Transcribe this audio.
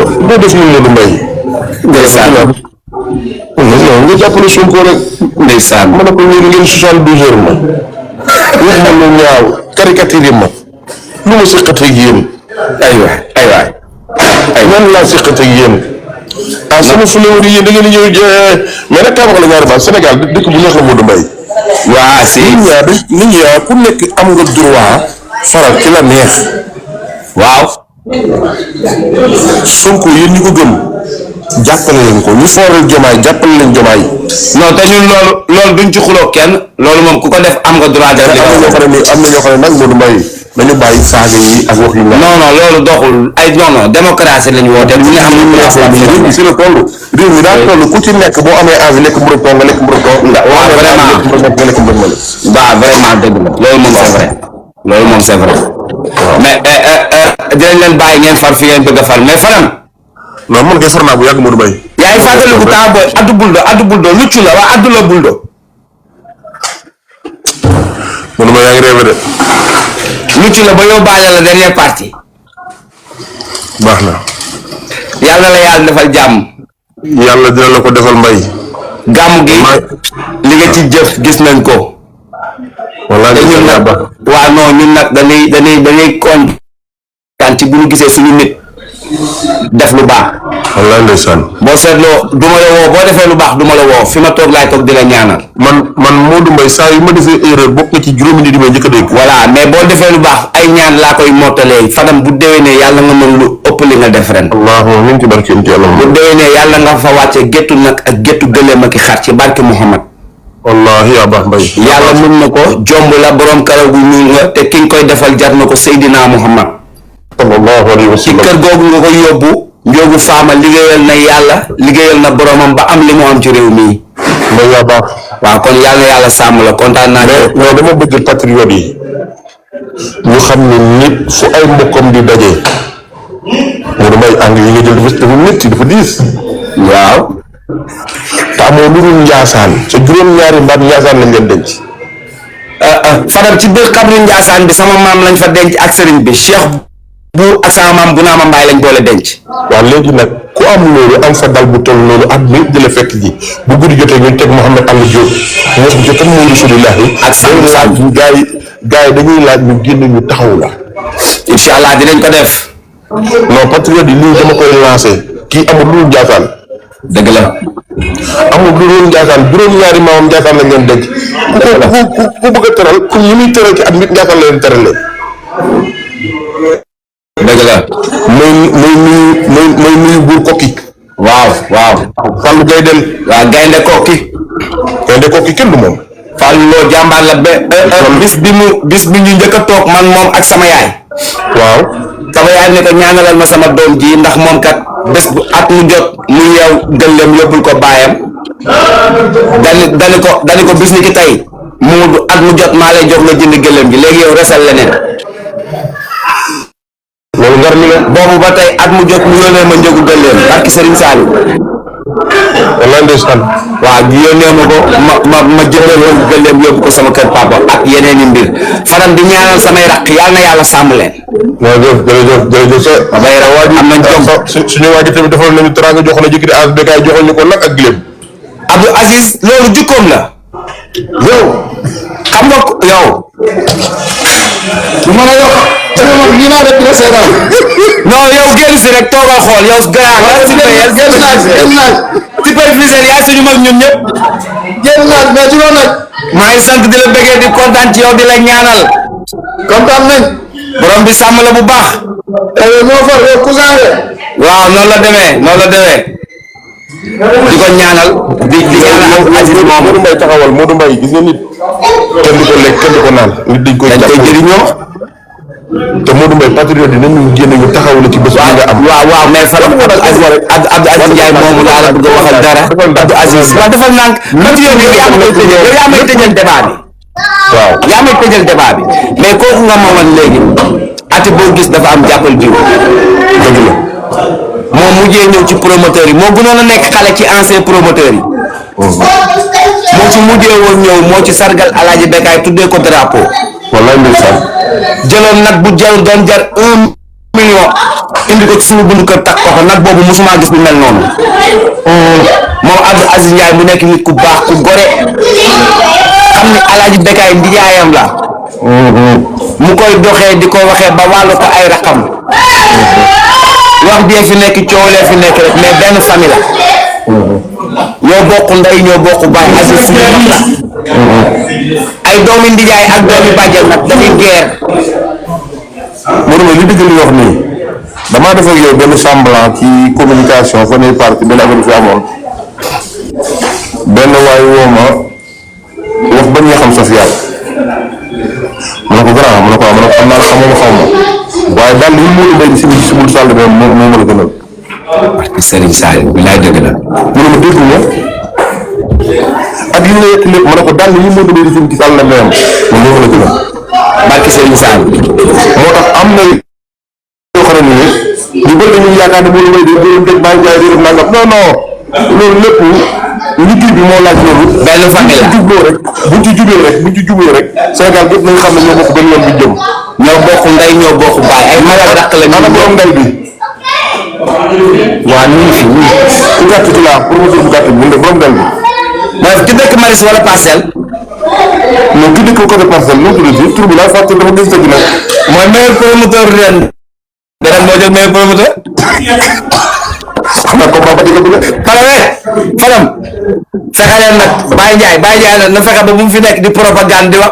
doo def ñu Modou Mbaye. ndeysaan. non nga jàppale Sonko rek. ndeysaan. ma ne ko ñu ngeen 72 heures ma. wax ma lu ñaaw caricature ma. lu ma seqat ak yéen. aywa. man laa seqat ak yéen. ah sama fleur yi yéen da ngeen di ñëw mais nag kaa wax la ñaari baal Sénégal dëkk bu neex la Modou Mbaye. waa si nit ñi ku nekk am nga droit faral ci la neex. waaw. Sonko yéen ñi ko gëm jàppale leen ko ñu fooral jomaay jàppale leen jomaay. non te ñun loolu duñ ci xuloo kenn loolu moom ku ko def am nga droit def. am na ñoo xam ne nag Modou Mbaye dañu bàyyi saaga yi ak wax yu non loolu doxul ay non démocratie lañu woote. ñi nga xam ne réew mi si la toll. réew mi daa toll ku ci nekk boo amee envie lekk mburu nga lekk mburu nga. waaw vraiment nga lekk mburu nga. waaw vraiment dëgg la loolu moom c'est vrai. loolu moom c'est vrai. mais dinañ leen bàyyi ngeen far fi ngeen bëgg a far mais Fadam. non man kay far naa bu yàgg Modou Mbaye. yaa ngi fàttaliku temps booy addu buldo luccu la waa addu la buldo. Modou Mbaye yaa ngi rêvé de. luccu la ba yóbbaale la dernière partie. baax na. yàlla la yàlla defal jàmm. yàlla dina la ko defal Mbaye. gàmm gi li nga ci jëf gis nañ ko. wallaahi te ñun nag waaw non ñun nag dañuy kontaan ci bu ñu gisee suñu nit def lu baax. wallaahi ndeysaan. boo seetloo du ma la woo boo defee lu baax du ma la woo fi ma toog laay toog di la ñaanal. man Modou Mbaye saa yu ma defee erreur bokk na ci juróomi nit yi may njëkk a dégg. voilà mais boo defee lu baax ay ñaan laa koy mottalee Fadam bu déwénee yàlla nga mën lu ëpp li nga def ren. allahumma min ci barke nti yàlla. bu déwénee yàlla nga fa wàcce géttu nag ak géttu gëléem ak xar ci barke Muhammad. wallaahi yaa baax Mbaye. yàlla mën na ko jomb la borom karaw gu ñuul nga te ki nga koy defal jar na ko Seydina Muhammad. sallallahu alayhi wa ci sallam. kër googu nga koy yóbbu. njóogu faama liggéeyal na yàlla liggéeyal na boromam ba am li mu am ci réew mi. Mbaye yaa baax. waaw kon yàlla sàmm la kontaan naa. mais non dama bëgg patriote yi ñu xam ne nit fu ay mbokkam di daje. Modou Mbaye ànd yi nga jël dafa métti dafa diis. waaw. te amoo lu dul Njaasaan sa juróom-ñaari mbaat Njaasaan lañ leen denc. Fadam ci biir xabru Njaasaan bi sama maam lañ fa denc ak sëriñ bi Cheikh bu ak sama maam bu naa ma mbaay lañ boole denc. waaw léegi nag ku am loolu am fa dal bu toll loolu at mi di la fekk ji bu guddi jotee ñu teg Mouhamed Alla Diop mos bi jotam mooy Rasulullahi ak Sane Sane gars yi dañuy laaj ñu génn ñu taxaw la. incha allah dinañ ko def. non patriote yi lii dama koy lancé kii amul lu dul Njaasaan. dëgg la. amul lu dul Njaasaan juróom-ñaari maamam Njaasaan lañ leen denc. ku bëgg a teral ku ñu muy teral ci at mi Njaasaan la leen teralee. dëgg la. mooy nuyu buur kokki. waaw. Fallou Gaydel. waaw gaynde kokki. gaynde kokki kenn du moom. Fallou loo jàmbaar la bis bi ñu njëkk a toog man moom ak sama yaay. waaw. sama yaay ne ko ñaanalal ma sama doom ji ndax moom kat bés bu at mu jot mu yeew gëllëm yóbbul ko baayam. dani ko bis ni ki tey mu at mu jot maa lay jox nga jënd gëllëm gi léegi yow resal leneen. loolu ngar mi la. boobu ba tey at mu jot mu yónnee ma njëgu gëllëm barki Serigne Saliou. wallaahi ndeysaan. waaw gi yónnee ma ko ma jëndal ko gëllëm yóbbu ko sama kër papa ak yeneen i mbir Fadam di ñaanal samay rakk yàlla na yàlla sàmm leen. jërëjëf. am nañ jom suñu waa ji tamit defal nañu teraanga jox la jëkkëri as békaay joxal ñu ko nag ak gileem. Abdou Aziz loolu jukkoom la. yow xam nga yow. du ma la yokk. lii naa def dina seetaan. non yow génn si rek toogal xool yow grand nga superviseur yaay suñu mag ñun ñëpp. génn naa mais ci loolu nag. maa ngi sant di la bëggee di kontaan ci yow di la ñaanal. kontaan nañ. borom bi sàmm la bu baax. moo fa yow cousin la. waaw noonu la demee. di ko ñaanal. di ñaanal ak Aziz moom. Modou Mbaye taxawal Modou Mbaye gis nga nit. kenn du ko lekk kenn du ko naan. nit dañ koy jëriñoo. te Modou Mbaye patriote dinañu génne ñu taxaw la ci bés bi nga am. waaw mais Fadam Abdou Aziz Ndiaye moomu laa la bëgg a waxal dara. Abdou Aziz waaw defal nànk. patriote yow yaa may tëjal débat bi. waaw yaa may tëjal débat bi mais kooku nga ma wan léegi ati boo gis dafa am jàppal jiw. dëgg la. moom mujjee ñëw ci promoteur yi moo gënoon a nekk xale ci ancien promoteur yi. moo ci mujjee woon ñëw moo ci sargal Alaaji Bekaay tuddee ko drapeau. wallaay ndeysaan. jëloon nag bu doon jar 1 million indi ko ci suñu bundu kër takk ko nag boobu musuma gis lu mel noonu moom Abdou Aziz Ndiaye mu nekk nit ku baax ku gore xam ni Alaaji Bécaye ndijaayam la mu koy doxee di ko waxee ba wàllu ko ay raqam wax jee fi nekk coow lee fi nekk rek mais benn famille la ñoo bokk ndey ñoo bokk baay Aziz suñu mag la ay doomi ndijaay ak doomi bàjjal nag dañuy geer mënuma li dëgg li wax nii damaa def ak yow benn semblant ci communication fa ne parti benn affaire fi amoon benn waay woo ma wax ba ñu xam social mu ne ko grand mu ne ko am xam naa xamoo ma xaw ma waaye daal li mu mën a si si bul sàll moom moo ma la gënal. parce que Serigne Saliou bi laay dëgg la. mu ne ma déglu ma ak li nga yegg lépp ma ne ko daal li mu mën a si sàll moom moo ma la gënal. barke Serigne Saliou. moo tax am na yoo xam ne nii ñu bëri dañuy yaakaar ne moom mooy day dégg bàyyi jaay dégg nangam non non loolu lépp liggéey bi moo laaj loolu. benn famille la jubloo rek buñ ci jubee rek buñ ci jubee rek Sénégal gépp nañu xam ne ñoo bokk benn yoon bi jëm. ñoo bokk ndey ñoo bokk baay ay mag ak rakk la ñu. ana borom ndey bi. waa ñu ngi fi ñu. ku gàtt ci laa promoteur bu gàtt bi mu ne borom ndey bi. mooy ki dëkk Maris wala Parcelles. non ki dëkk côté Parcelles nu mu tudd fii tur bi laa fàtte dafa gis dëgg nag. mooy meilleur promoteur ren. ren moo jël meilleur promoteur. xam naa combat ba dëgg la. Fadam fexe leen nag Baye Ndiaye nag na fexe ba bu mu fi nekk di propagande di wax